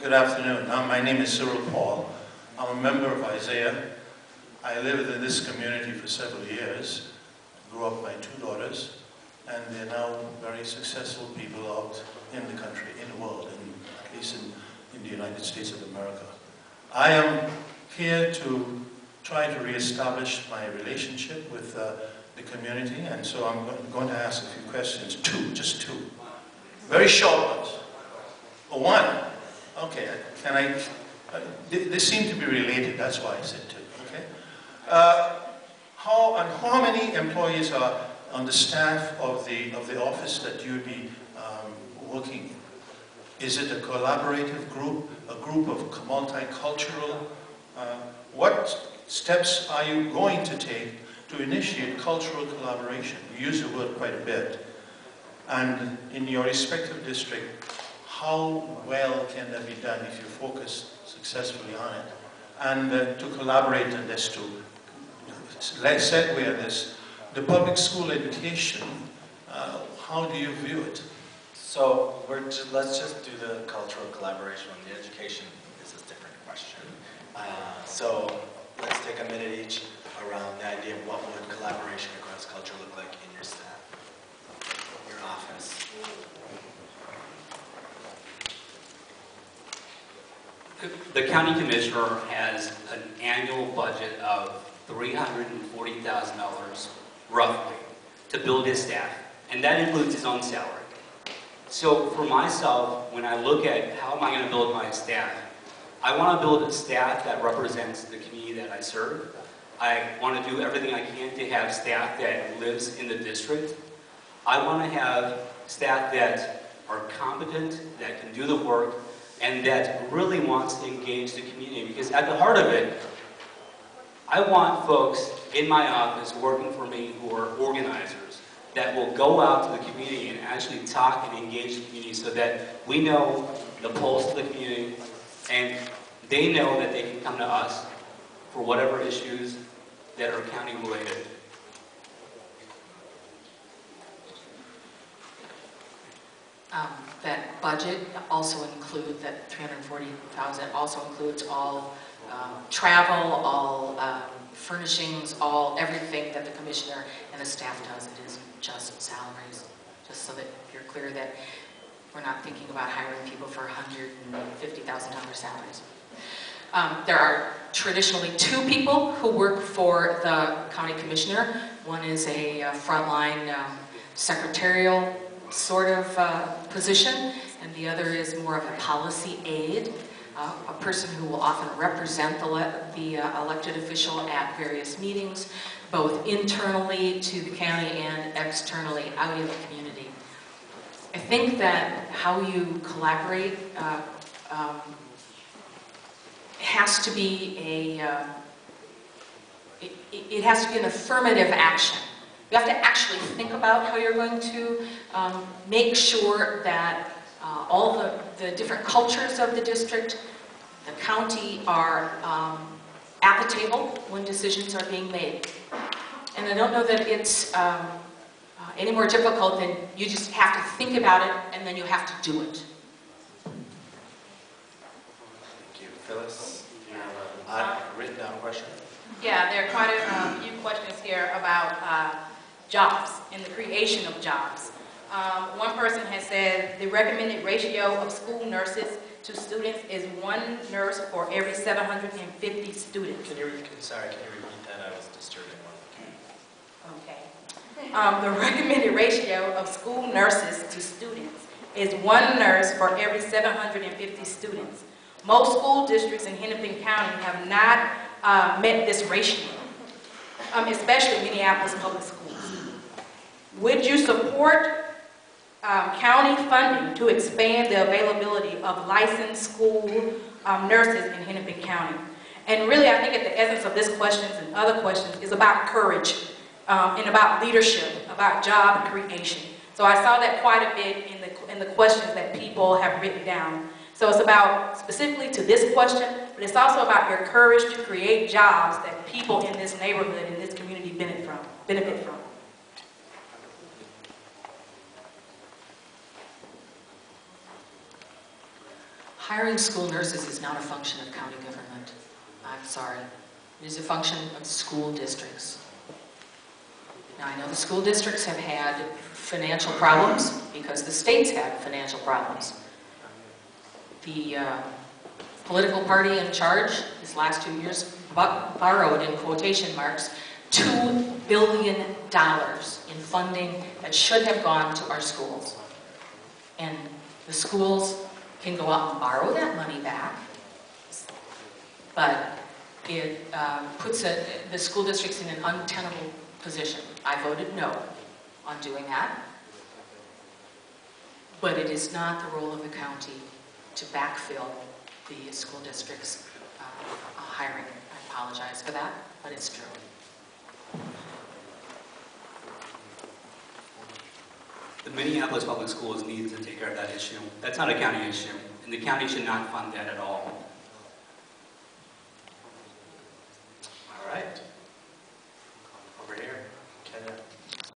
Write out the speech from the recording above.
Good afternoon. My name is Cyril Paul. I'm a member of Isaiah. I lived in this community for several years. I grew up with my two daughters, and they're now very successful people out in the country, in the world, at least in the United States of America. I am here to try to reestablish my relationship with the community, and so I'm going to ask a few questions. Just two. Very short ones. One. Okay, can I? They seem to be related, that's why I said two. Okay. How many employees are on the staff of the office that you'd be working in? Is it a collaborative group, a group of multicultural? What steps are you going to take to initiate cultural collaboration? You use the word quite a bit. And in your respective district, how well can that be done if you focus successfully on it? And to collaborate on this, let's segue on this. The public school education, how do you view it? So let's just do the cultural collaboration. The education is a different question. So let's take a minute each around the idea of what would collaboration across culture look like in your staff, your office. The county commissioner has an annual budget of $340,000 roughly to build his staff, and that includes his own salary. So for myself, when I look at how am I going to build my staff, I want to build a staff that represents the community that I serve. I want to do everything I can to have staff that lives in the district. I want to have staff that are competent, that can do the work, and that really wants to engage the community. Because at the heart of it, I want folks in my office working for me who are organizers that will go out to the community and actually talk and engage the community so that we know the pulse of the community and they know that they can come to us for whatever issues that are county related. That budget also includes, that $340,000 also includes all travel, all furnishings, everything that the commissioner and the staff does. It isn't just salaries, just so that you're clear that we're not thinking about hiring people for $150,000 salaries. There are traditionally two people who work for the county commissioner. One is a frontline secretarial sort of position, and the other is more of a policy aide, a person who will often represent the elected official at various meetings, both internally to the county and externally out in the community. I think that how you collaborate has to be it has to be an affirmative action. You have to actually think about how you're going to make sure that all the different cultures of the district, the county are at the table when decisions are being made. And I don't know that it's any more difficult than you just have to think about it and then you have to do it. Thank you. Phyllis, you have a written down question? Yeah, there are quite a few questions here about jobs and the creation of jobs. One person has said the recommended ratio of school nurses to students is 1 nurse for every 750 students. Can you repeat that? I was disturbed. Okay. The recommended ratio of school nurses to students is 1 nurse for every 750 students. Most school districts in Hennepin County have not met this ratio, especially Minneapolis Public Schools. Would you support county funding to expand the availability of licensed school nurses in Hennepin County? And really, I think at the essence of this question and other questions is about courage and about leadership, about job creation. So I saw that quite a bit in the questions that people have written down. So it's about specifically to this question, but it's also about your courage to create jobs that people in this neighborhood, in this community benefit from. hiring school nurses is not a function of county government. I'm sorry. It is a function of school districts. Now, I know the school districts have had financial problems because the states had financial problems. The political party in charge these last 2 years borrowed, in quotation marks, $2 billion in funding that should have gone to our schools. And the schools can go out and borrow that money back, but it puts the school districts in an untenable position. I voted no on doing that, but it is not the role of the county to backfill the school district's hiring. I apologize for that, but it's true. The Minneapolis Public Schools needs to take care of that issue. That's not a county issue, and the county should not fund that at all.